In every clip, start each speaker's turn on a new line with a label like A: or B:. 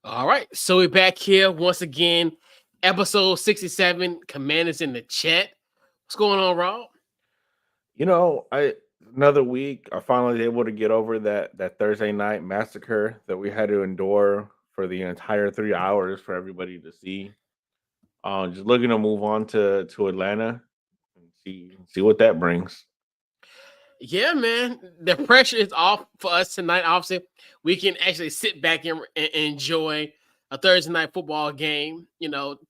A: All right, so we're back here once again. Episode 67, Commanders in the chat. What's going on, Rob?
B: I another week. I finally able to get over that Thursday night massacre that we had to endure for the entire 3 hours for everybody to see. Just looking to move on to Atlanta and see what that brings.
A: Yeah, man. The pressure is off for us tonight. Obviously, we can actually sit back and enjoy a Thursday night football game,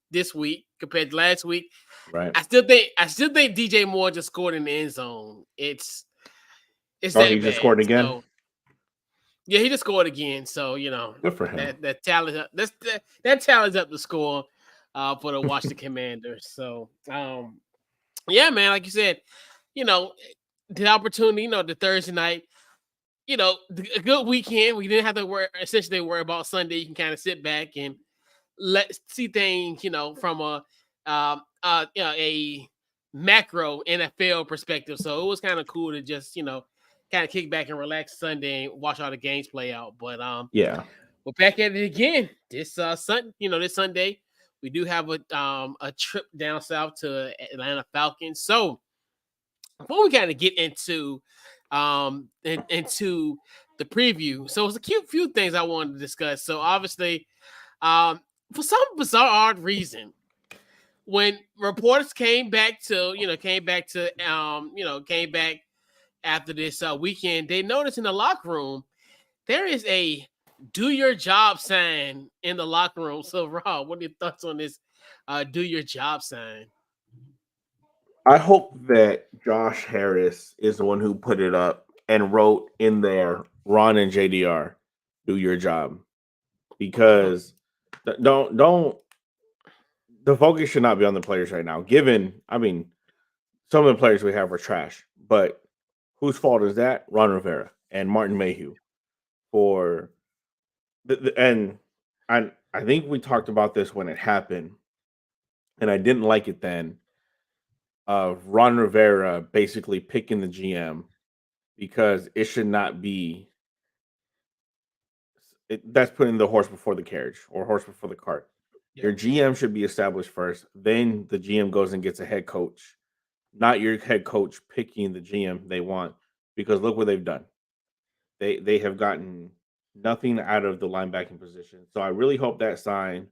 A: this week compared to last week.
B: Right?
A: I still think DJ Moore just scored in the end zone. It's
B: Oh, he
A: that
B: just
A: bad.
B: scored again.
A: So yeah, he just scored again. So
B: Good for him.
A: that talent that talent's up to score for the Washington Commanders. So yeah, man, like you said, you know, the opportunity, the Thursday night, a good weekend. We didn't have to worry about Sunday. You can kind of sit back and let see things, from a macro NFL perspective. So it was kind of cool to just, kind of kick back and relax Sunday and watch all the games play out. But
B: Yeah.
A: we're back at it again this Sunday. We do have a trip down south to Atlanta Falcons. So before we kind of get into the preview, so it's a cute few things I wanted to discuss. So obviously, for some bizarre odd reason, when reporters came back after this weekend, they noticed in the locker room there is a "Do Your Job" sign in the locker room. So, Rob, what are your thoughts on this "Do Your Job" sign?
B: I hope that Josh Harris is the one who put it up and wrote in there, Ron and JDR, do your job. Because don't the focus should not be on the players right now. Some of the players we have are trash, but whose fault is that? Ron Rivera and Martin Mayhew for and I think we talked about this when it happened, and I didn't like it then. Of Ron Rivera basically picking the GM because it should not be that's putting the horse before the carriage or horse before the cart.
A: Yeah,
B: Your GM should be established first, then the GM goes and gets a head coach, not your head coach picking the GM they want. Because look what they've done. They have gotten nothing out of the linebacking position. So I really hope that sign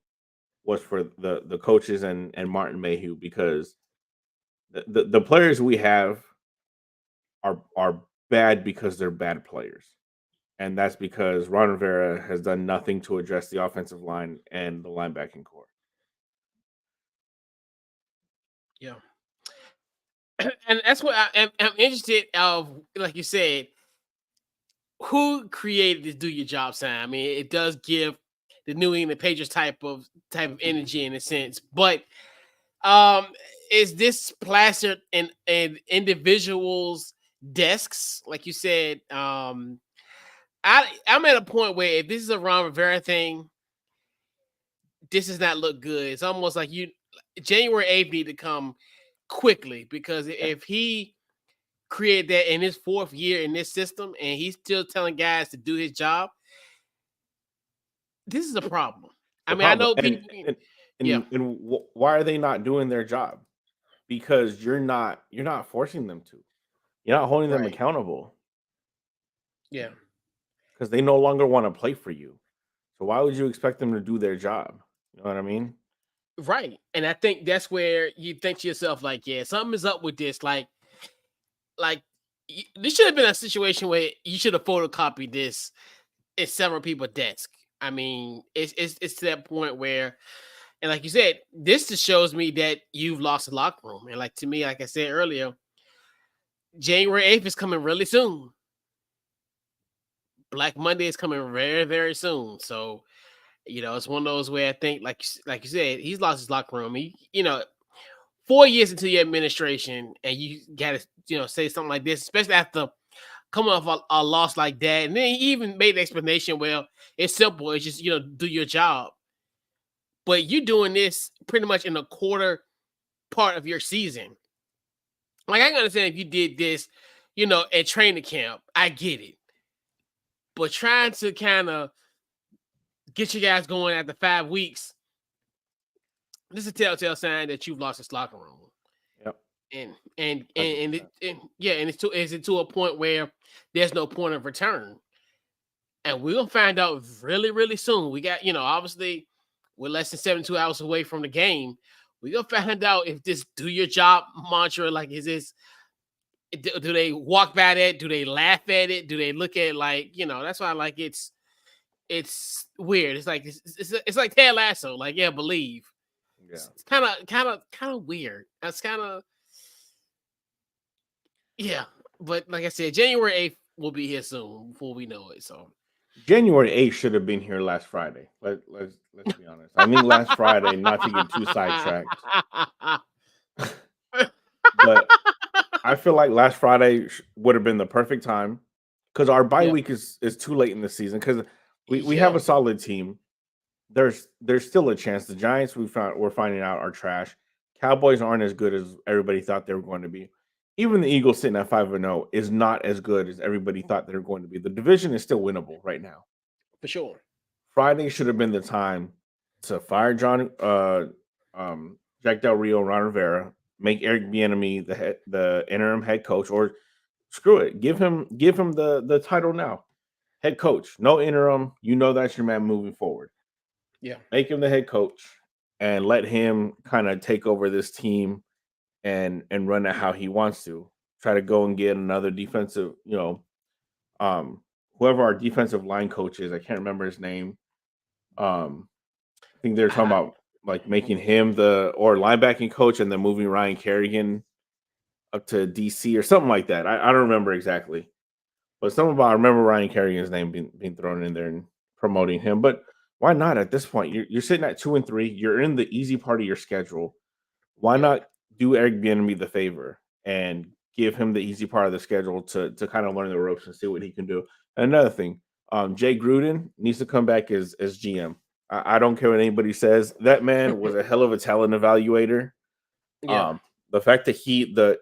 B: was for the coaches and Martin Mayhew because the players we have are bad because they're bad players. And that's because Ron Rivera has done nothing to address the offensive line and the linebacking core.
A: yeah, and that's what I'm interested of. Like you said, who created this "Do Your Job" sign? I mean, it does give the New England Patriots type of energy in a sense, but um, is this plastered in individuals' desks? Like you said, I'm at a point where if this is a Ron Rivera thing, this does not look good. It's almost like January 8th need to come quickly because if he created that in his fourth year in this system and he's still telling guys to do his job, this is a problem. I
B: The
A: mean, I
B: problem
A: know
B: and
A: people.
B: and
A: Yeah,
B: why are they not doing their job? Because you're not forcing them to. You're not holding them
A: right.
B: accountable
A: Yeah,
B: because they no longer want to play for you. So why would you expect them to do their job? You know what I mean?
A: right. And I think that's where you think to yourself, like, yeah, something is up with this. Like this should have been a situation where you should have photocopied this at several people's desk. I mean, it's to that point where, and like you said, this just shows me that you've lost the locker room. And like to me, like I said earlier, January 8th is coming really soon. Black Monday is coming very, very soon. So, it's one of those where I think, like you said, he's lost his locker room. 4 years into your administration, and you got to, say something like this, especially after coming off a loss like that. And then he even made the explanation, well, it's simple. It's just, do your job. But you're doing this pretty much in a quarter part of your season. Like, I can understand if you did this, at training camp. I get it. But trying to kind of get you guys going after 5 weeks, this is a telltale sign that you've lost this locker room.
B: Yep.
A: And yeah, and is it to a point where there's no point of return? And we're gonna find out really, really soon. We got, obviously we're less than 72 hours away from the game. We're gonna find out if this do your job mantra, like, is this, do they walk by that? Do they laugh at it? Do they look at it like, that's why, like, it's weird. It's like it's like Ted Lasso. Like, yeah, believe.
B: Yeah.
A: It's kind of weird. That's kind of, yeah. But like I said, January 8th will be here soon before we know it. So
B: January 8th should have been here last Friday. Let's be honest. I think last Friday, not to get too sidetracked, but I feel like last Friday would have been the perfect time because our bye
A: yeah,
B: week is too late in the season because we have
A: yeah,
B: a solid team. There's still a chance. The Giants we're finding out are trash. Cowboys aren't as good as everybody thought they were going to be. Even the Eagles sitting at 5-0 is not as good as everybody thought they were going to be. The division is still winnable right now.
A: for sure.
B: Friday should have been the time to fire Jack Del Rio, Ron Rivera, make Eric Bieniemy the interim head coach, or screw it, give him the title now, head coach, no interim. You know that's your man moving forward.
A: Yeah,
B: Make him the head coach and let him kind of take over this team and run it how he wants to. Try to go and get another defensive, um, whoever our defensive line coach is. I can't remember his name. I think they're talking
A: uh,
B: about like making him the or linebacking coach and then moving Ryan Kerrigan up to DC or something like that. I don't remember exactly, but something about I remember Ryan Kerrigan's name being thrown in there and promoting him. But why not at this point? You're sitting at 2-3. You're in the easy part of your schedule. Why
A: yeah,
B: not do Eric Bieniemy the favor and give him the easy part of the schedule to kind of learn the ropes and see what he can do? Another thing, Jay Gruden needs to come back as GM. I don't care what anybody says. That man was a hell of a talent evaluator.
A: yeah,
B: Um, the fact that the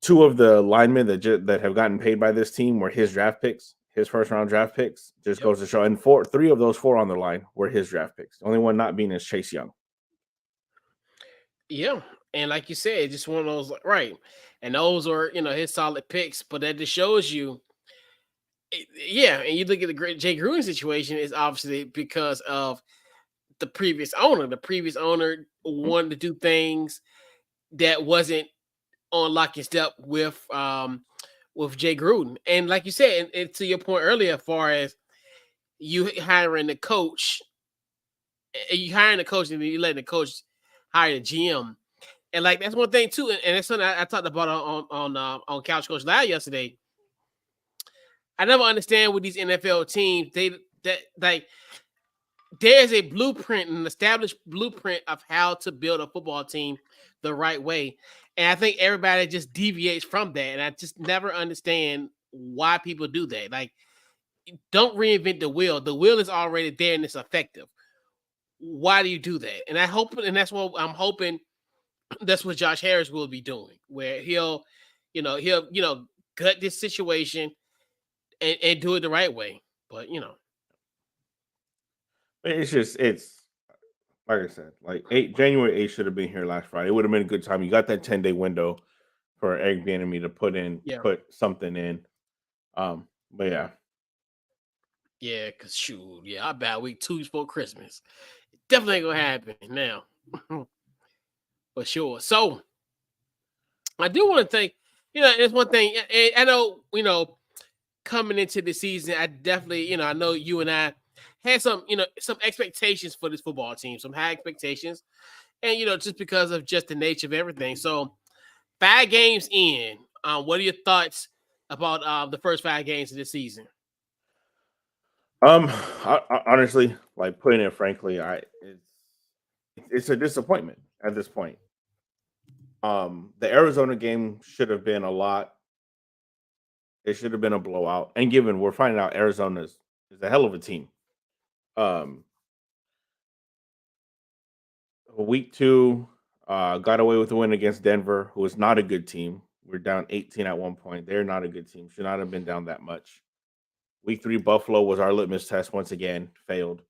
B: two of the linemen that have gotten paid by this team were his draft picks, his first round draft picks, just
A: yep,
B: goes to show. And three of those four on the line were his draft picks. The only one not being is Chase Young.
A: yeah. And like you said, just one of those, like, right? And those are, his solid picks. But that just shows you, yeah. And you look at the great Jay Gruden situation is obviously because of the previous owner. The previous owner
B: Mhm.
A: wanted to do things that wasn't on lock and step with Jay Gruden. And like you said, and to your point earlier, as far as you hiring the coach, you hiring the coach and then you letting the coach hire the GM. And like that's one thing too, and it's something I talked about on Couch Coach Live yesterday. I never understand with these NFL teams, that like there's a blueprint, an established blueprint of how to build a football team the right way. And I think everybody just deviates from that. And I just never understand why people do that. Like, don't reinvent the wheel. The wheel is already there and it's effective. Why do you do that? And I hope, and that's what I'm hoping that's what Josh Harris will be doing, where he'll gut this situation and do it the right way. But
B: It's like I said, like January 8th should have been here last Friday. It would have been a good time. You got that 10-day window for Eric Bieniemy to
A: yeah,
B: put something in. But yeah,
A: yeah, cause shoot, yeah, I bad week 2 weeks before Christmas. Definitely ain't gonna happen now. For sure. So I do want to thank, it's one thing. I know, coming into the season, I definitely, I know you and I had some expectations for this football team, some high expectations, and just because of just the nature of everything. So 5 games in, what are your thoughts about the first 5 games of this season?
B: um, honestly, like putting it frankly, it's a disappointment at this point. The Arizona game should have been a lot. It should have been a blowout. And given we're finding out is a hell of a team. Um, week 2, got away with the win against Denver, who is not a good team. We're down 18 at one point. They're not a good team. Should not have been down that much. Week 3, Buffalo was our litmus test once again, failed.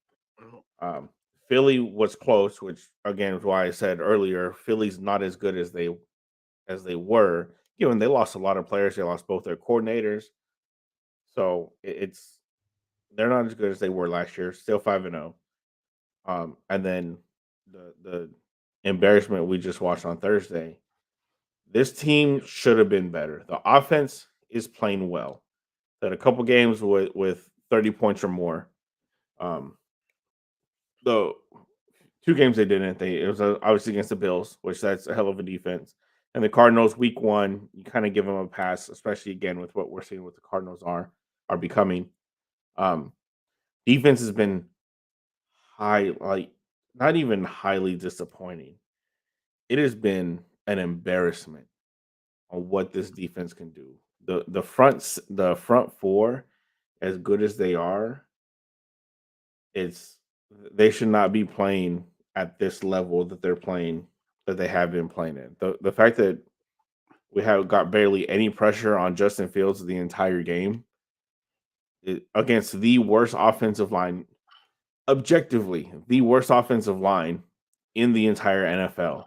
B: Um, Philly was close, which again is why I said earlier Philly's not as good as they were. Given they lost a lot of players, they lost both their coordinators, so it's they're not as good as they were last year. Still 5-0. And then the embarrassment we just watched on Thursday. This team should have been better. The offense is playing well. That a couple games with 30 points or more. Um, the 2 games they didn't. It was obviously against the Bills, which that's a hell of a defense. And the Cardinals, week one, you kind of give them a pass, especially again with what we're seeing what the Cardinals are becoming. Um, Defense has been like not even highly disappointing. It has been an embarrassment on what this defense can do. The front four, as good as they are, it's they should not be playing at this level that they're playing that they have been playing in. The fact that we have got barely any pressure on Justin Fields the entire game against the worst offensive line, objectively the worst offensive line in the entire NFL.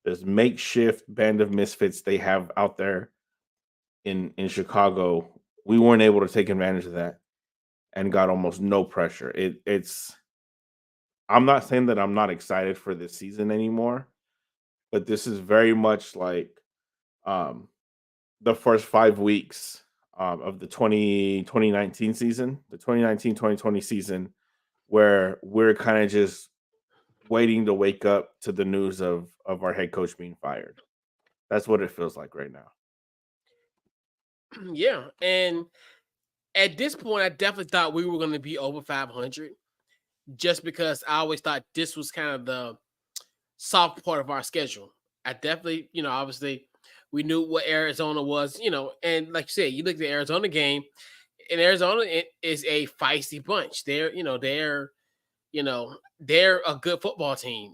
B: This makeshift band of misfits they have out there in Chicago. We weren't able to take advantage of that and got almost no pressure. It's I'm not saying that I'm not excited for this season anymore, but this is very much like um, the first 5 weeks of the 2019 season, the 2019-2020 season, where we're kind of just waiting to wake up to the news of our head coach being fired. That's what it feels like right now.
A: Yeah, and at this point, I definitely thought we were going to be over 500, just because I always thought this was kind of the soft part of our schedule. I definitely, obviously, we knew what Arizona was, and like you said, you look at the Arizona game, and Arizona is a feisty bunch. You know, they're a good football team,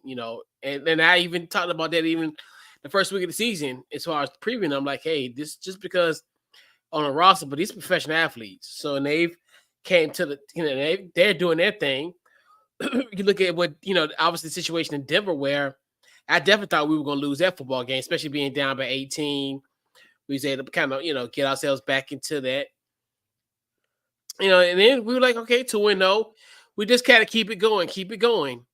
A: and I even talked about that even the first week of the season as far as previewing. I'm like, hey, this just because on a roster, but these professional athletes. So and they've came to the, they're doing their thing. You look at what, obviously the situation in Denver where I definitely thought we were going to lose that football game, especially being down by 18. We was able to kind of, get ourselves back into that, and then we were like, okay, 2-0. We just kind of keep it going, keep it going.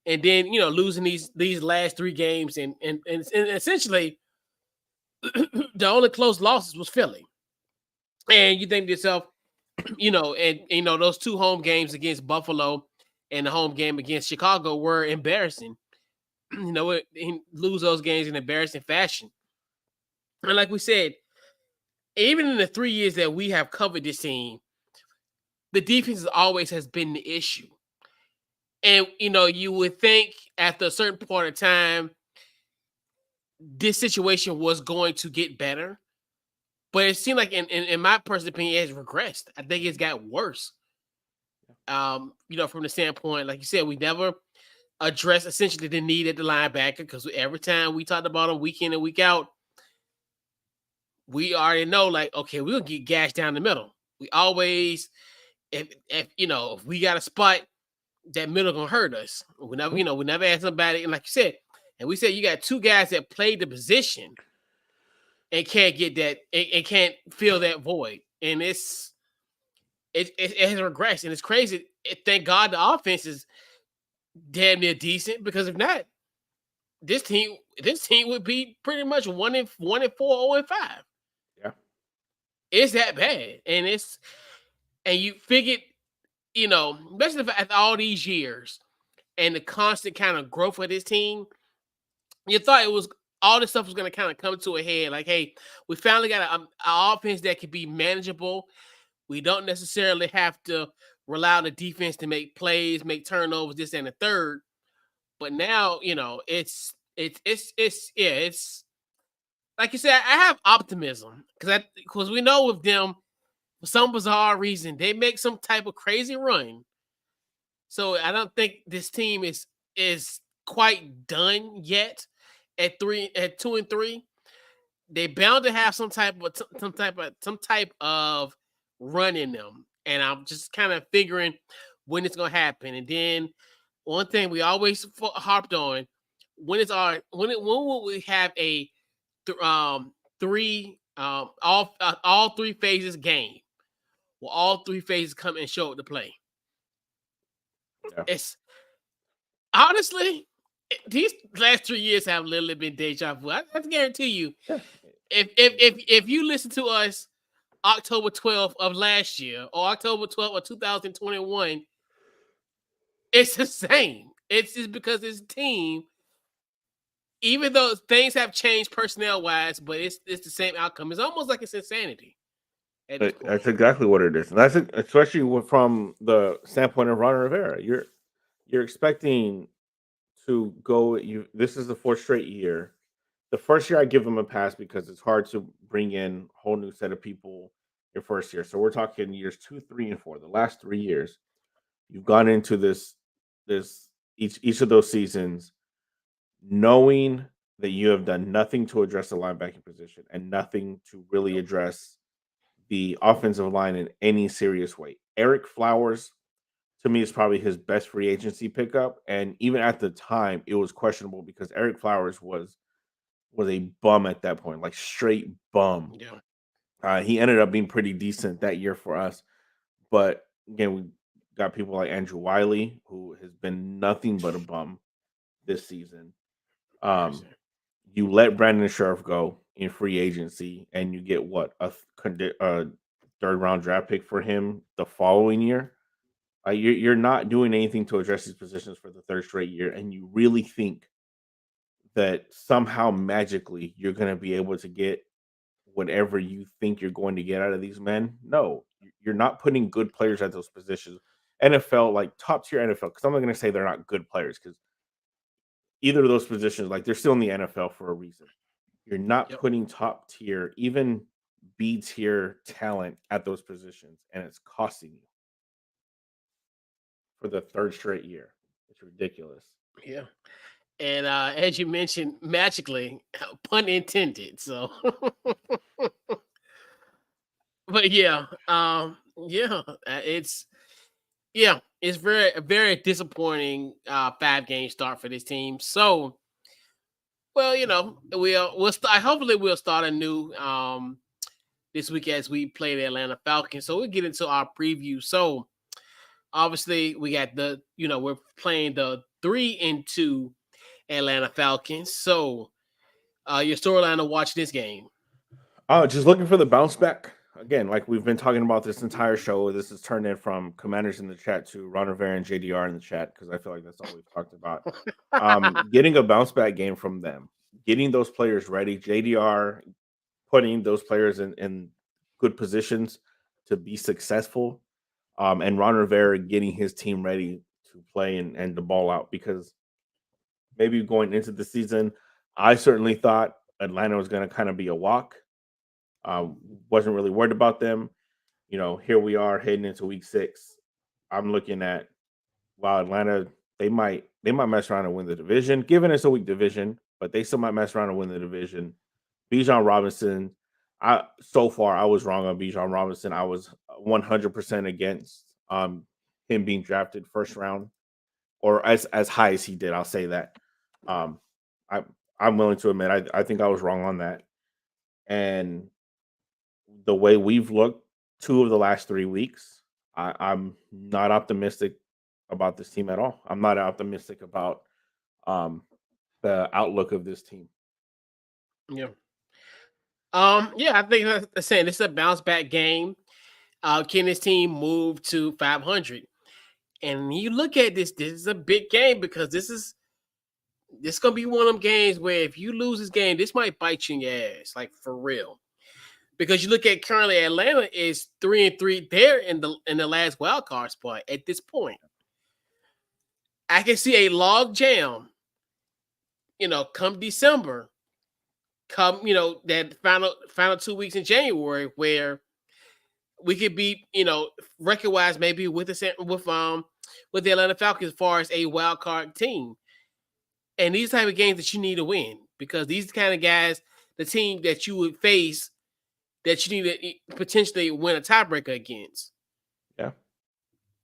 A: And then, losing these last 3 games and essentially the only close losses was Philly. And you think to yourself, and those 2 home games against Buffalo and the home game against Chicago were embarrassing. Lose those games in embarrassing fashion. And like we said, even in the 3 years that we have covered this team, the defense always has been the issue. And you would think after a certain point of time, this situation was going to get better. But it seemed like, in my personal opinion, it has regressed. I think it's got worse. From the standpoint, like you said, we never addressed essentially the need at the linebacker because every time we talked about them week in and week out, we already know, like, okay, we'll get gashed down the middle. We always, if we got a spot, that middle gonna hurt us. We never, we never had somebody, and like you said, and we said you got 2 guys that played the position and can't get that, and can't fill that void, and it has regressed, and it's crazy. Thank God the offense is damn near decent, because if not, this team would be pretty much 1-4, 0-5.
B: Yeah.
A: It's that bad, and you figured, especially after all these years and the constant kind of growth of this team, you thought it was all this stuff was going to kind of come to a head. Like, hey, we finally got an offense that can be manageable. We don't necessarily have to rely on the defense to make plays, make turnovers, this and the third. But now, it's like you said. I have optimism because we know with them, for some bizarre reason, they make some type of crazy run. So I don't think this team is quite done yet. At 2-3, they bound to have some type of run in them, and I'm just kind of figuring when it's gonna happen. And then one thing we always harped on: when will we have a three all three phases game? Will all three phases come and show up to play?
B: Yeah.
A: It's honestly, these last 3 years have literally been deja vu. I guarantee you,
B: Yeah.
A: if you listen to us October 12th of last year or October 12th of 2021, it's the same. It's just because this team, even though things have changed personnel wise, but it's the same outcome. It's almost like it's insanity at this point.
B: That's exactly what it is, and that's especially from the standpoint of Ron Rivera. You're expecting to go. You This is the fourth straight year. The first year I give him a pass because it's hard to bring in a whole new set of people your first year. So we're talking years 2, 3, and 4. The last 3 years, you've gone into this each of those seasons knowing that you have done nothing to address the linebacking position and nothing to really address the offensive line in any serious way. Eric Flowers, to me, is probably his best free agency pickup, and even at the time, it was questionable because Eric Flowers was a bum at that point, like straight bum.
A: Yeah,
B: He ended up being pretty decent that year for us, but again, we got people like Andrew Wiley, who has been nothing but a bum this season. Um,
A: 100%.
B: you let Brandon Scherf go in free agency, and you get what a third round draft pick for him the following year. You're not doing anything to address these positions for the third straight year, and you really think that somehow magically you're going to be able to get whatever you think you're going to get out of these men. No, you're not putting good players at those positions. NFL, like top tier NFL, because I'm not going to say they're not good players because either of those positions, like they're still in the NFL for a reason. You're not
A: Yep.
B: putting top tier, even B tier talent at those positions, and it's costing you for the third straight year. It's ridiculous.
A: Yeah. And as you mentioned, magically, pun intended. So, but yeah, it's it's very disappointing 5 game start for this team. So, well, we'll start. Hopefully, we'll start anew this week as we play the Atlanta Falcons. So we'll get into our preview. So obviously, we got we're playing the 3-2 Atlanta Falcons. So your storyline to watch this game.
B: Oh, just looking for the bounce back. Again, like we've been talking about this entire show, this has turned in from commanders in the chat to Ron Rivera and JDR in the chat because I feel like that's all we've talked about. Getting a bounce back game from them, getting those players ready, JDR putting those players in good positions to be successful, and Ron Rivera getting his team ready to play and the ball out because maybe going into the season, I certainly thought Atlanta was going to kind of be a walk. Um, wasn't really worried about them. Here we are heading into week 6. I'm looking at wow, Atlanta, they might mess around and win the division, given it's a weak division, but they still might mess around and win the division. Bijan Robinson, so far I was wrong on Bijan Robinson. I was 100% against him being drafted first round or as high as he did. I'll say that. Um, I I'm willing to admit I think I was wrong on that. And the way we've looked 2 of the last 3 weeks, I'm not optimistic about this team at all. I'm not optimistic about um, the outlook of this team.
A: Yeah. Yeah, I think that's the same. This is a bounce back game. Can this team move to 500? And you look at this is a big game because this gonna be one of them games where if you lose this game, this might bite you in your ass, like for real. Because you look at currently Atlanta is 3-3. They're in the last wild card spot at this point. I can see a log jam, come December, come, that final 2 weeks in January where we could be, record wise maybe with the Atlanta Falcons as far as a wild card team. And these type of games that you need to win because these kind of guys, the team that you would face that you need to potentially win a tiebreaker against.
B: Yeah.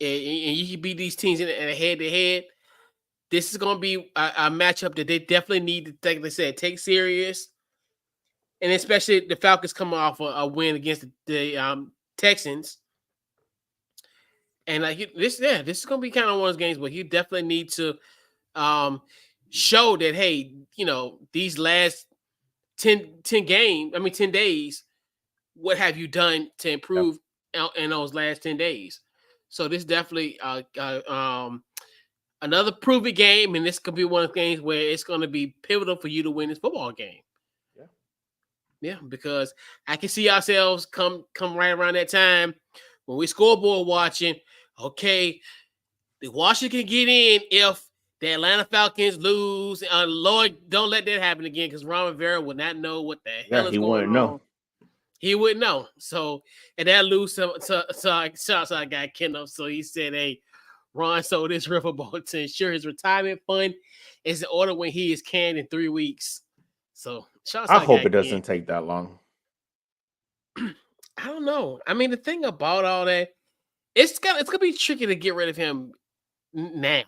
A: and you can beat these teams in a head to head. This is going to be a matchup that they definitely need to take. Like I said, take serious, and especially the Falcons coming off a win against the Texans. And like this, yeah, this is going to be kind of one of those games where you definitely need to um, show that, hey, these last 10 games, 10 days, what have you done to
B: Yep.
A: improve in those last 10 days? So this definitely another prove-it game, and this could be one of the games where it's going to be pivotal for you to win this football game.
B: Yeah.
A: Yeah, because I can see ourselves come right around that time when we scoreboard watching. Okay, the Washington can get in if the Atlanta Falcons lose. Lord, don't let that happen again, because Ron Rivera would not know what the hell is
B: He
A: going
B: wouldn't know.
A: on. He wouldn't know. So, and that lose so I got Kendall. So he said, hey, Ron sold this riverboat to ensure his retirement fund is in order when he is canned in 3 weeks. So
B: I
A: I
B: hope
A: got
B: it doesn't
A: Ken.
B: take that long.
A: I don't know. The thing about all that, it's gonna be tricky to get rid of him now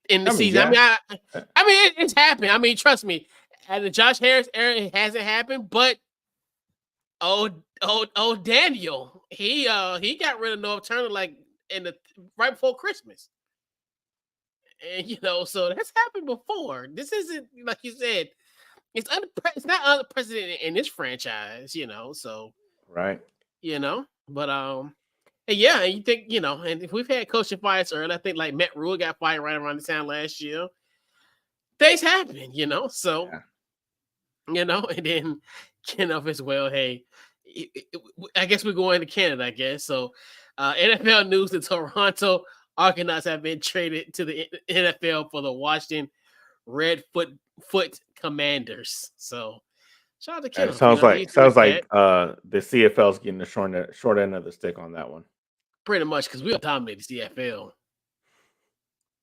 A: in the season.
B: Yeah.
A: It's happened. Trust me. At the Josh Harris era, it hasn't happened, but Daniel, he got rid of North Turner like right before Christmas. And so that's happened before. This isn't, like you said, it's not unprecedented in this franchise, so
B: Right.
A: but and yeah, and you think, and if we've had coaching fires earlier, I think like Matt Rule got fired right around the time last year. Things happen, so
B: Yeah.
A: and then as well, hey, I guess we're going to Canada, I guess. So NFL news: the Toronto Argonauts have been traded to the NFL for the Washington Redfoot Commanders. So shout out to
B: It
A: Kenneth.
B: sounds
A: He's
B: like the CFL's getting the short end of the stick on that one.
A: pretty much, because we'll dominate the CFL.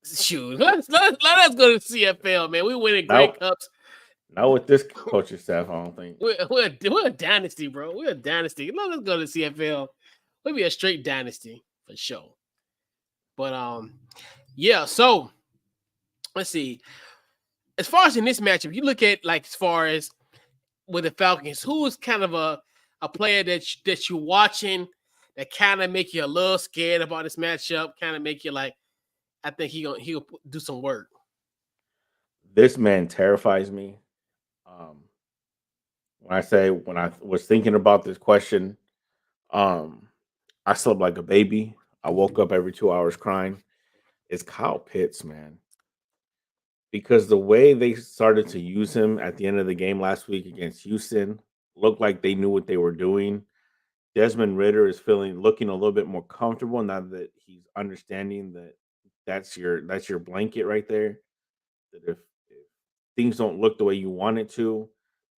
A: Shoot, let us go to the CFL, man. We winning Grey Cups.
B: Not with this coaching staff, I don't think.
A: We're a dynasty, bro. We're a dynasty. Let us go to the CFL. We'll be a straight dynasty for sure. But yeah. So let's see. As far as in this matchup, you look at like as far as with the Falcons, who is kind of a player that you're watching that kind of make you a little scared about this matchup, kind of make you like, I think he'll do some work.
B: This man terrifies me. When I was thinking about this question, I slept like a baby. I woke up every 2 hours crying. It's Kyle Pitts, man. Because the way they started to use him at the end of the game last week against Houston looked like they knew what they were doing. Desmond Ritter is looking a little bit more comfortable now that he's understanding that that's your blanket right there. That if things don't look the way you want it to,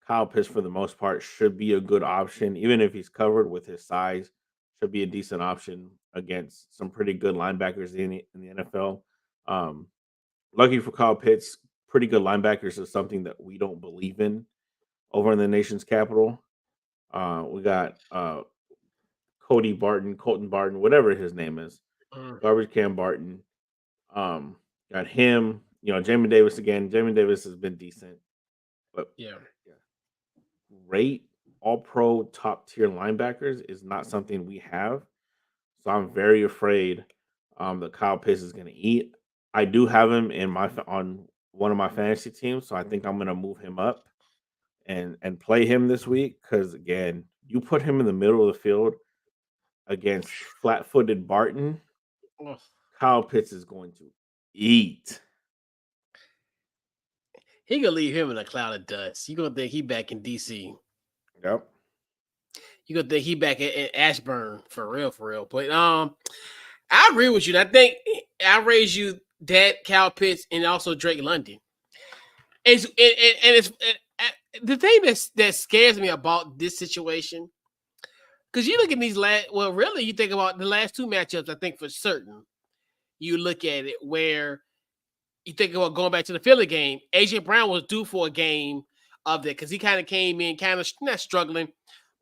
B: Kyle Pitts for the most part should be a good option, even if he's covered with his size. Should be a decent option against some pretty good linebackers in the NFL. Um, Lucky for Kyle Pitts, pretty good linebackers is something that we don't believe in over in the nation's capital. We got Colton Barton, whatever his name is, Garbage Can Barton. Got him. Jamin Davis again. Jamin Davis has been decent, but
A: Yeah.
B: great all pro top tier linebackers is not something we have. So I'm very afraid that Kyle Pitts is going to eat. I do have him on one of my fantasy teams, so I think I'm going to move him up and play him this week because again, you put him in the middle of the field against flat-footed Barton, Kyle Pitts is going to eat.
A: He gonna leave him in a cloud of dust. You gonna think he back in DC?
B: Yep.
A: You gonna think he back at Ashburn for real? But I agree with you. I think I raise you that Kyle Pitts and also Drake London. It's the thing that scares me about this situation, because you look at these really you think about the last two matchups. I think for certain, you look at it where you think about going back to the Philly game. AJ Brown was due for a game of that because he kind of came in kind of not struggling,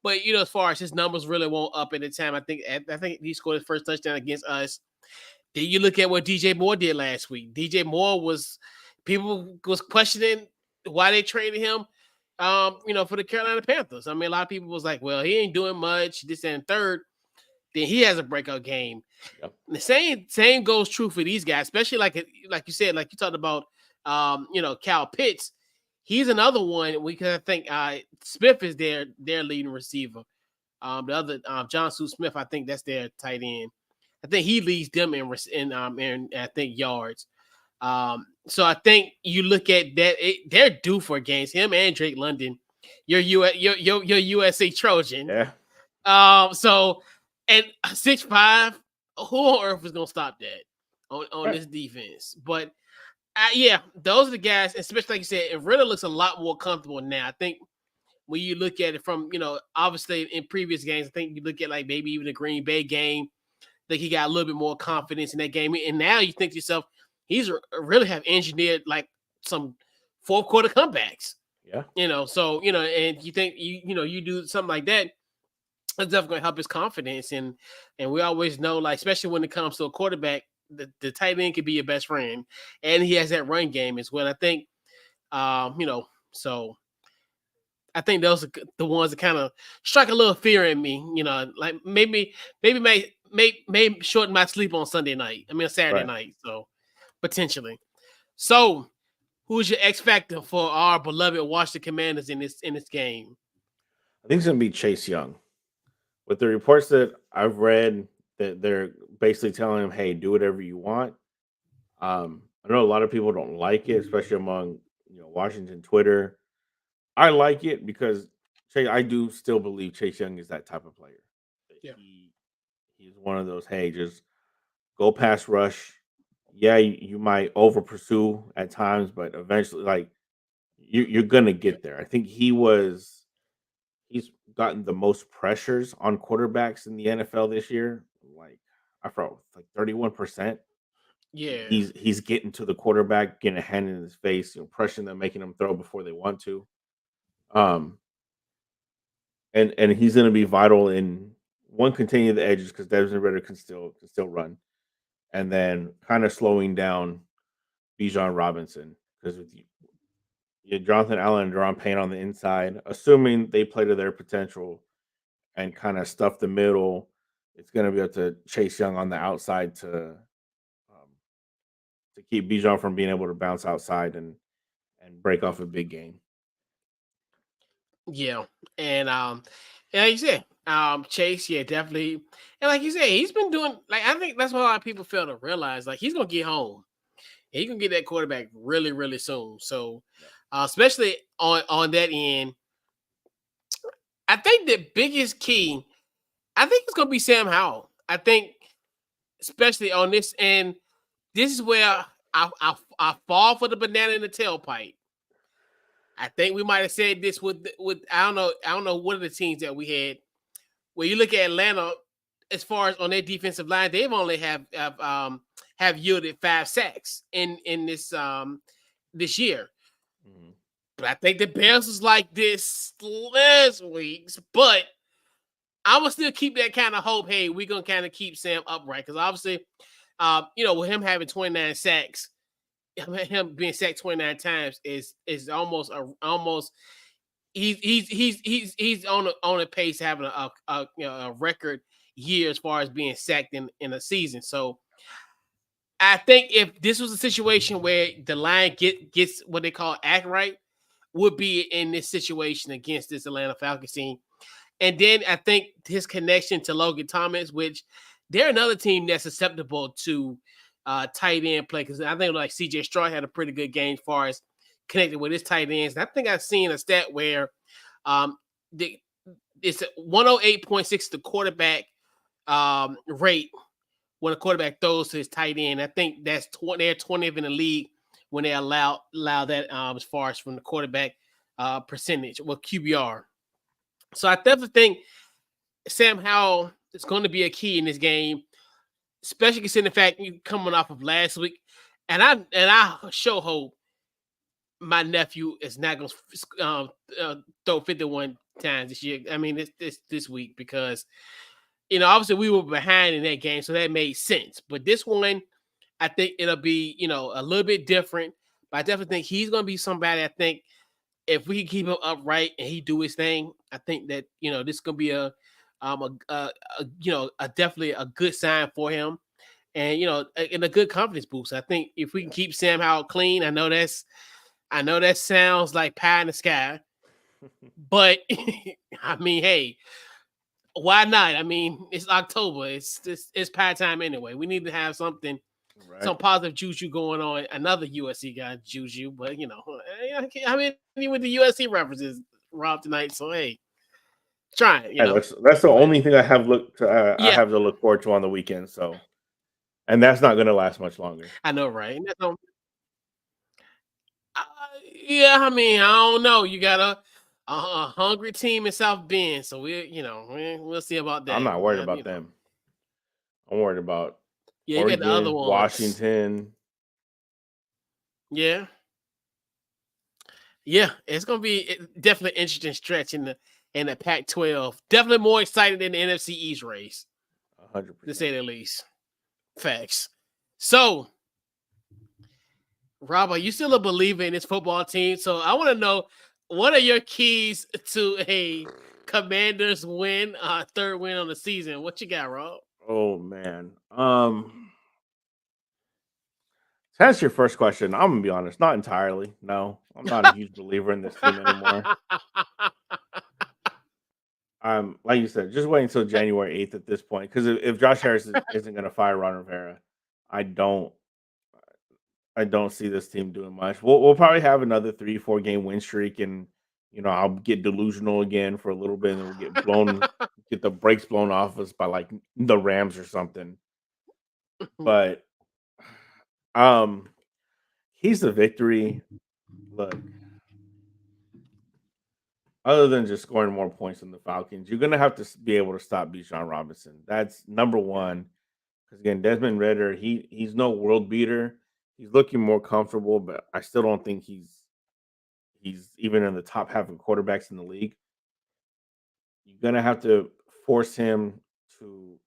A: But as far as his numbers really won't up at the time, I think he scored his first touchdown against us. Then you look at what DJ Moore did last week. DJ Moore people was questioning why they traded him, for the Carolina Panthers. I mean, a lot of people was like, well, he ain't doing much, this and third. Then he has a breakout game.
B: Yep.
A: The same goes true for these guys, especially like you said, like you talked about, Cal Pitts. He's another one because I think Smith is their leading receiver. The other John Sue Smith, I think that's their tight end. I think he leads them in I think yards. So I think you look at that, they're due for games. Him and Drake London, your USA Trojan.
B: Yeah.
A: So and 6'5", who on earth is gonna stop that on
B: Right.
A: this defense? But yeah, those are the guys, especially like you said, it really looks a lot more comfortable now. I think when you look at it from, obviously in previous games, I think you look at like maybe even the Green Bay game, I think he got a little bit more confidence in that game. And now you think to yourself, he's really have engineered like some fourth quarter comebacks.
B: Yeah.
A: So, and you think you do something like that, it's definitely gonna help his confidence. And we always know, like, especially when it comes to a quarterback, the tight end can be your best friend. And he has that run game as well. I think so I think those are the ones that kind of strike a little fear in me, like maybe may shorten my sleep on Sunday night. I mean, Saturday
B: Right.
A: night. So potentially. So who's your X factor for our beloved Washington Commanders in this game?
B: I think it's gonna be Chase Young. With the reports that I've read, that they're basically telling him, "Hey, do whatever you want." I know a lot of people don't like it, especially among Washington Twitter. I like it because I do still believe Chase Young is that type of player. That
A: Yeah.
B: He's one of those. Hey, just go pass rush. Yeah, you might over pursue at times, but eventually, like you're gonna get there. I think he's gotten the most pressures on quarterbacks in the NFL this year. Like I forgot, like 31%.
A: Yeah.
B: He's getting to the quarterback, getting a hand in his face, pressuring them, making them throw before they want to. Um, and he's going to be vital in one, containing the edges because Desmond Ritter can still run, and then kind of slowing down Bijan Robinson because with Jonathan Allen and Deron Payne on the inside, assuming they play to their potential and kind of stuff the middle, it's going to be up to Chase Young on the outside to keep Bijan from being able to bounce outside and break off a big game.
A: Yeah. And like you said, Chase, yeah, definitely. And like you said, he's been doing, like, I think that's what a lot of people fail to realize. Like, he's gonna get home. He can get that quarterback really, really soon. So especially on that end, I think the biggest key, I think it's gonna be Sam Howell. I think, especially on this end, this is where I fall for the banana in the tailpipe. I think we might have said this with I don't know what are the teams that we had. When you look at Atlanta, as far as on their defensive line, they've only have yielded 5 sacks in this year.
B: Mhm.
A: But I think the Bears was like this last week's, but I will still keep that kind of hope. Hey, we're gonna kind of keep Sam upright because obviously, with him having 29 sacks, him being sacked 29 times is almost he's on a pace having a record year as far as being sacked in a season. So I think if this was a situation where the line gets what they call act right, would be in this situation against this Atlanta Falcons team. And then I think his connection to Logan Thomas, which they're another team that's susceptible to tight end play. Because I think like CJ Stroud had a pretty good game as far as connected with his tight ends. And I think I've seen a stat where it's 108.6 the quarterback rate when a quarterback throws to his tight end. I think they're 20th in the league when they allow that as far as from the quarterback percentage, well, QBR. So I definitely think Sam Howell is going to be a key in this game, especially considering the fact you coming off of last week. And I hope my nephew is not going to throw 51 times this year. I mean, this week because obviously we were behind in that game, so that made sense. But this one, I think it'll be a little bit different. But I definitely think he's going to be somebody. I think if we can keep him upright and he do his thing, I think that this is going to be a definitely a good sign for him, and in a good confidence boost. I think if we can keep Sam Howell clean, I know that sounds like pie in the sky, but I mean, hey, why not? I mean, it's October. It's pie time anyway. We need to have something,
B: Right.
A: some positive juju going on. Another USC guy, Juju, but I mean, even the USC references Rob tonight. So hey, trying,
B: Hey, that's the
A: but
B: only thing I
A: yeah,
B: have to look forward to on the weekend. So, and that's not going to last much longer.
A: I know, right? Uh, yeah, I mean, I don't know. You got a hungry team in South Bend, so we'll see about
B: I'm
A: that.
B: not worried about them. I'm worried about
A: Yeah, you got the other
B: Oregon,
A: ones.
B: Washington.
A: Yeah, yeah, it's gonna be definitely an interesting stretch in the Pac-12. Definitely more excited than the NFC East race, to
B: 100%.
A: say the least. Facts. So, Rob, are you still a believer in this football team? So I want to know, what are your keys to a Commanders win, third win on the season? What you got, Rob?
B: Oh man. To answer your first question, I'm gonna be honest, not entirely. No, I'm not a huge believer in this team anymore. Like you said, just wait until January 8th at this point. Because if Josh Harris isn't gonna fire Ron Rivera, I don't I don't see this team doing much. We'll probably have another 3-4 game win streak, and I'll get delusional again for a little bit, and then get the brakes blown off us by like the Rams or something. But um, he's the victory. Look, other than just scoring more points than the Falcons, you're gonna have to be able to stop Bijan Robinson. That's number one. Because again, Desmond Ritter, he's no world beater. He's looking more comfortable, but I still don't think he's even in the top half of quarterbacks in the league. You're gonna have to force him to.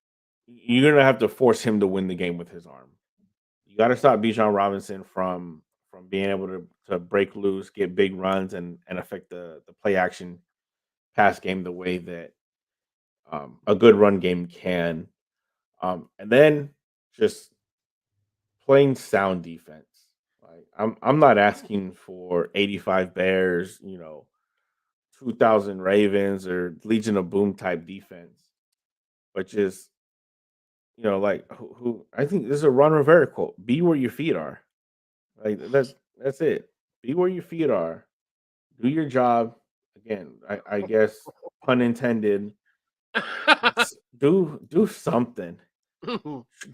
B: You're gonna have to force him to win the game with his arm. You got to stop Bijan Robinson from being able to break loose, get big runs, and affect the play action pass game the way that a good run game can. And then just plain sound defense. Like I'm not asking for 85 Bears, 2000 Ravens or Legion of Boom type defense, but just like who I think this is a Ron Rivera quote: "Be where your feet are." Like that's it. Be where your feet are. Do your job. Again, I guess pun intended. Do something.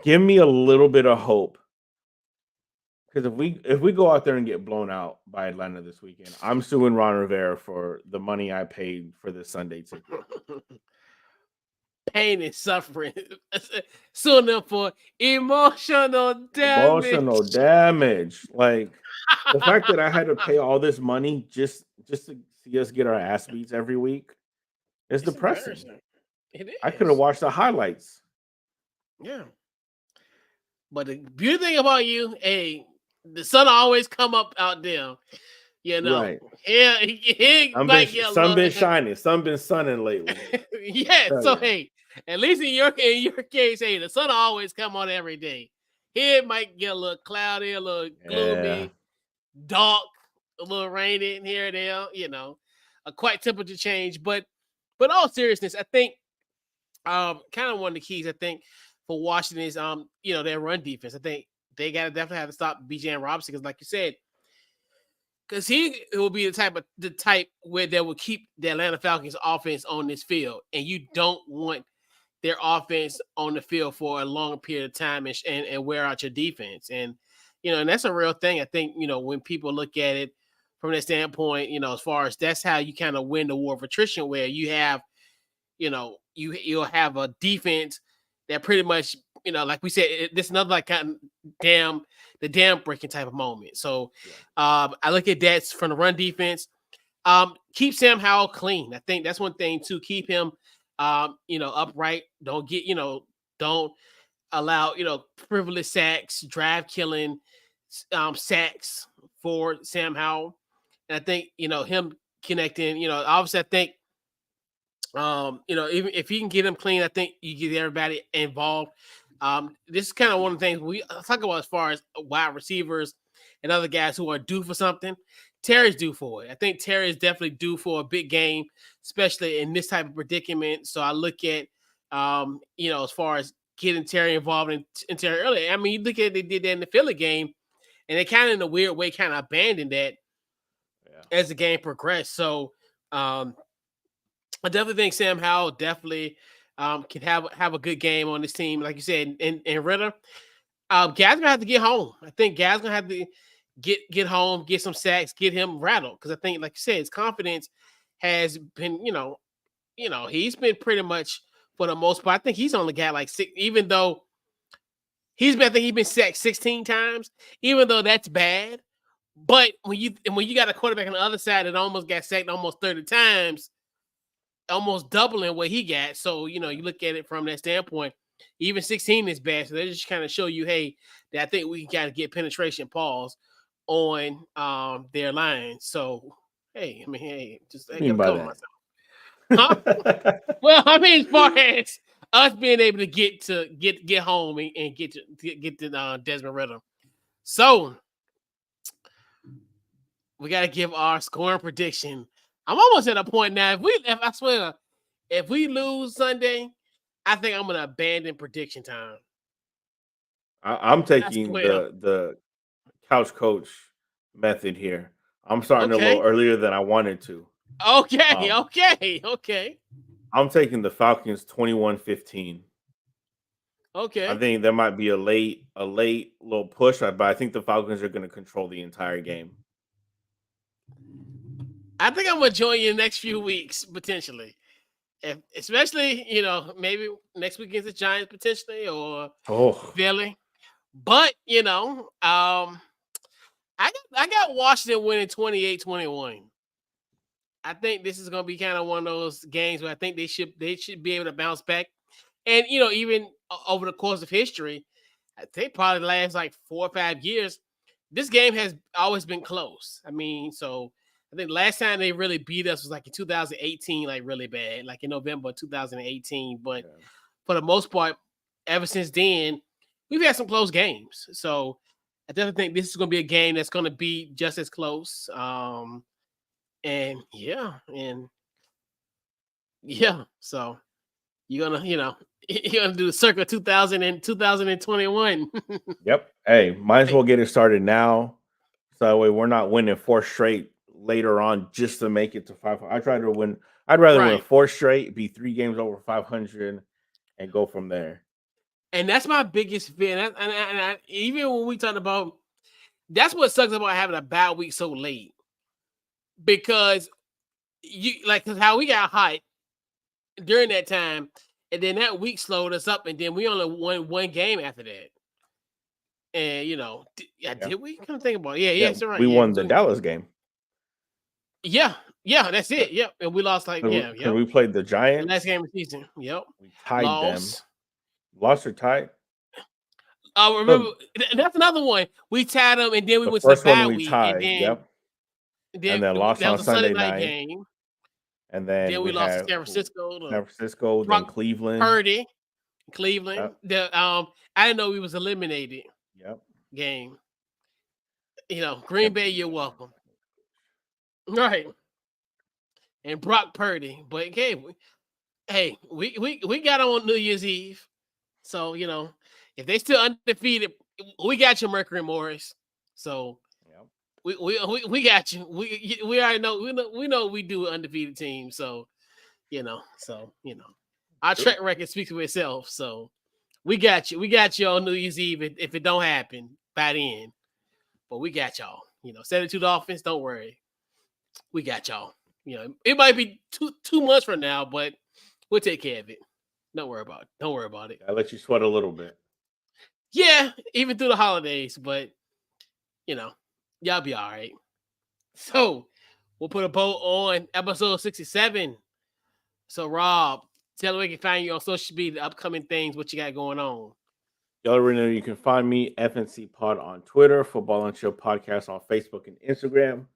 B: Give me a little bit of hope. Because if we go out there and get blown out by Atlanta this weekend, I'm suing Ron Rivera for the money I paid for this Sunday ticket.
A: Pain and suffering. Suing them for emotional
B: Emotional
A: damage.
B: damage. Like the fact that I had to pay all this money just to see us get our ass beats every week is
A: It's
B: depressing.
A: embarrassing. It
B: I could have
A: is.
B: watched the highlights.
A: Yeah. But the beauty thing about you, hey, the sun always come up out there.
B: Right.
A: Yeah, he might get a
B: Sun
A: little.
B: been shining. Sun been sunning lately.
A: Yeah,
B: Tell
A: so
B: you.
A: hey, at least in your case, hey, the sun always come on every day. Here it might get a little cloudy, a little
B: Yeah.
A: gloomy, dark, a little rainy here and there. A quite temperature change. But all seriousness, I think kind of one of the keys I think for Washington is their run defense. I think they gotta definitely have to stop Bijan Robinson because, like you said, because he will be the type where they will keep the Atlanta Falcons offense on this field, and you don't want their offense on the field for a long period of time and wear out your defense. And that's a real thing. I think, when people look at it from that standpoint, as far as that's how you kind of win the war of attrition, where you have, you'll have a defense that pretty much, like we said, this is another like kind of the dam breaking type of moment. So
B: Yeah.
A: I look at that from the run defense. Keep Sam Howell clean. I think that's one thing to keep him, upright. Don't get, don't allow, frivolous sacks, drive killing, sacks for Sam Howell. And I think, him connecting, obviously I think, even if you can get him clean, I think you get everybody involved. This is kind of one of the things we talk about as far as wide receivers and other guys who are due for something. Terry's due for it. I think Terry is definitely due for a big game, especially in this type of predicament. So I look at, as far as getting Terry involved in Terry earlier. I mean, you look at they did that in the Philly game, and they kind of in a weird way kind of abandoned that as the game progressed. So I definitely think Sam Howell definitely can have a good game on this team, like you said, and Ritter. Guy's gonna have to get home. I think Guy's gonna have to get home, get some sacks, get him rattled. Because I think, like you said, his confidence has been, he's been pretty much for the most part. I think he's only got like six, even though I think he's been sacked 16 times, even though that's bad. But when you got a quarterback on the other side that almost got sacked almost 30 times, almost doubling what he got. So, you look at it from that standpoint, even 16 is bad. So they just kind of show you, hey, that I think we got to get penetration pause on their line. So, hey, I mean, hey, just I
B: What do you mean
A: gotta
B: by
A: cover myself. Huh?
B: that?
A: Well, I mean, as far as us being able to get home and get to Desmond Ritter. So we got to give our scoring prediction. I'm almost at a point now. If I swear, if we lose Sunday, I think I'm gonna abandon prediction time.
B: I'm
A: I
B: taking
A: swear.
B: the couch coach method here. I'm starting a little
A: Okay.
B: earlier than I wanted to.
A: Okay.
B: Um,
A: Okay.
B: I'm taking the Falcons 21-15. I
A: Okay.
B: think there might be a late little push, but I think the Falcons are going to control the entire game.
A: I think I'm gonna join you the next few weeks potentially. Especially, maybe next week against the Giants potentially or
B: Oh,
A: Philly. But I got Washington winning 28-21. I think this is gonna be kind of one of those games where I think they should be able to bounce back. And even over the course of history, I think probably the last like 4 or 5 years, this game has always been close. I mean, so I think last time they really beat us was like in 2018, like really bad, like in November 2018. But
B: yeah.
A: for the most part, ever since then, we've had some close games. So I definitely think this is going to be a game that's going to be just as close. And yeah. So you're gonna, you're gonna do the circa 2000 and 2021.
B: Yep. Hey, might as well get it started now. So that way we're not winning four straight later on just to make it to 500. I try to win. I'd rather win
A: Right.
B: four straight, be 3 games over 500, and go from there.
A: And that's my biggest fear. Even when we talk about, that's what sucks about having a bad week so late, because cause how we got hot during that time, and then that week slowed us up, and then we only won one game after that. And
B: Yeah.
A: did we? Come think about it. Yeah,
B: Yeah.
A: yes, you're right.
B: We
A: Yeah,
B: won the Dallas game.
A: yeah, that's it. Yep, and we lost like
B: Because
A: yep.
B: we played the
A: The last
B: Giants.
A: game of the season. Yep,
B: We tied them.
A: lost.
B: Lost or tied?
A: I remember
B: No,
A: that's another one. We tied them, and then we
B: the
A: went to the
B: first one
A: bye
B: we
A: week, and
B: tied.
A: then
B: Yep. And then lost
A: that
B: on
A: was a Sunday
B: Sunday
A: night
B: night.
A: game.
B: And then
A: Then we
B: we
A: lost to
B: had
A: San Francisco to
B: San Francisco, then
A: Brock
B: Cleveland.
A: Purdy, Cleveland.
B: Yep.
A: I didn't know we was eliminated
B: Yep.
A: game.
B: Can't
A: Green Bay,
B: believe
A: you're
B: that happened.
A: welcome. Right. And Brock Purdy. But hey, we got on New Year's Eve. So, if they still undefeated, we got you, Mercury Morris. So
B: Yep.
A: we got you. We already know we do an undefeated team. So, our
B: True.
A: track record speaks for itself. So we got you. We got you on New Year's Eve if it don't happen by then. But we got y'all. 72 Dolphins, don't worry. We got y'all. It might be 2 months from now, but we'll take care of it. Don't worry about it. Don't worry about it.
B: I let you sweat a little bit.
A: Yeah, even through the holidays, but y'all be all right. So we'll put a bow on episode 67. So, Rob, tell them where we can find you on social media, the upcoming things, what you got going on.
B: Y'all already know you can find me FNC Pod on Twitter, Football and Chill Podcast on Facebook and Instagram.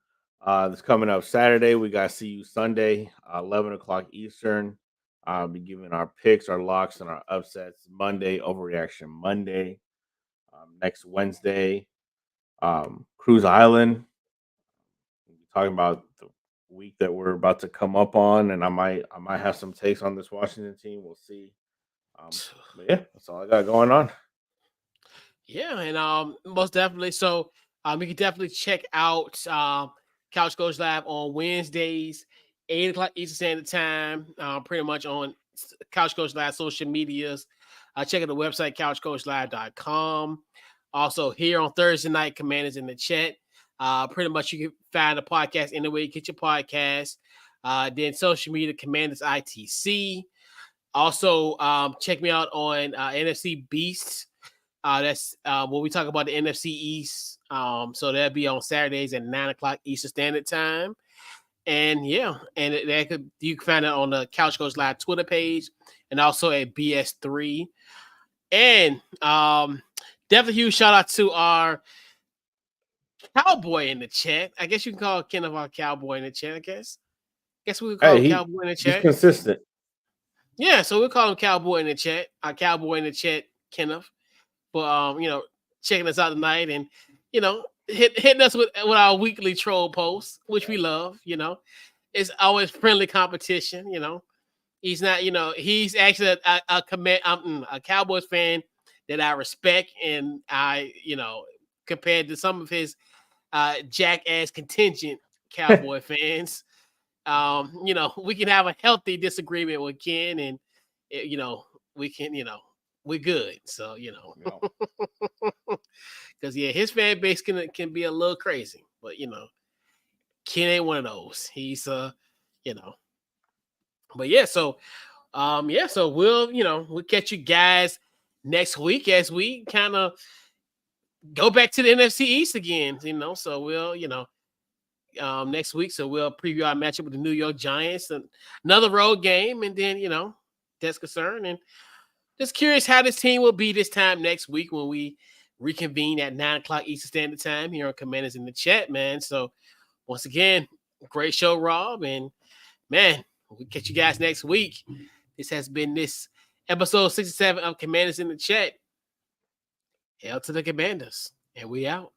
B: This coming up Saturday, we got See You Sunday, 11 o'clock Eastern. I'll be giving our picks, our locks, and our upsets Monday, Overreaction Monday. Next Wednesday, Cruise Island. We'll be talking about the week that we're about to come up on, and I might have some takes on this Washington team. We'll see. But yeah, that's all I got going on.
A: Yeah, and most definitely. So you can definitely check out Couch Coach Live on Wednesdays, 8 o'clock Eastern Standard Time. Pretty much on Couch Coach Live social medias. Check out the website couchcoachlive.com. Also here on Thursday night, Commanders in the Chat. Pretty much you can find the podcast anywhere you get your podcast. Then social media, Commanders ITC. Also, check me out on NFC Beasts. That's when we talk about the NFC East. So that'll be on Saturdays at 9 o'clock Eastern Standard Time. And yeah, and you can find it on the Couch Coach Live Twitter page and also at BS3. And definitely huge shout out to our cowboy in the chat. I guess you can call Kenneth our cowboy in the chat, I guess. Guess we could call him cowboy in the chat.
B: He's consistent.
A: Yeah, so we'll call him cowboy in the chat. Our cowboy in the chat, Kenneth. For checking us out tonight and hitting us with our weekly troll posts, which we love. It's always friendly competition. He's not. He's actually a Cowboys fan that I respect, and I compared to some of his jackass contingent Cowboy fans. We can have a healthy disagreement with Ken, and we can we're good. So, because his fan base can be a little crazy, but Ken ain't one of those. He's but yeah, so so we'll catch you guys next week as we kind of go back to the NFC East again, so we'll next week, so we'll preview our matchup with the New York Giants, and another road game, and then that's concerned. And just curious how this team will be this time next week when we reconvene at 9 o'clock Eastern Standard Time here on Commanders in the Chat, man. So, once again, great show, Rob. And, man, we'll catch you guys next week. This has been this episode 67 of Commanders in the Chat. Hail to the Commanders. And we out.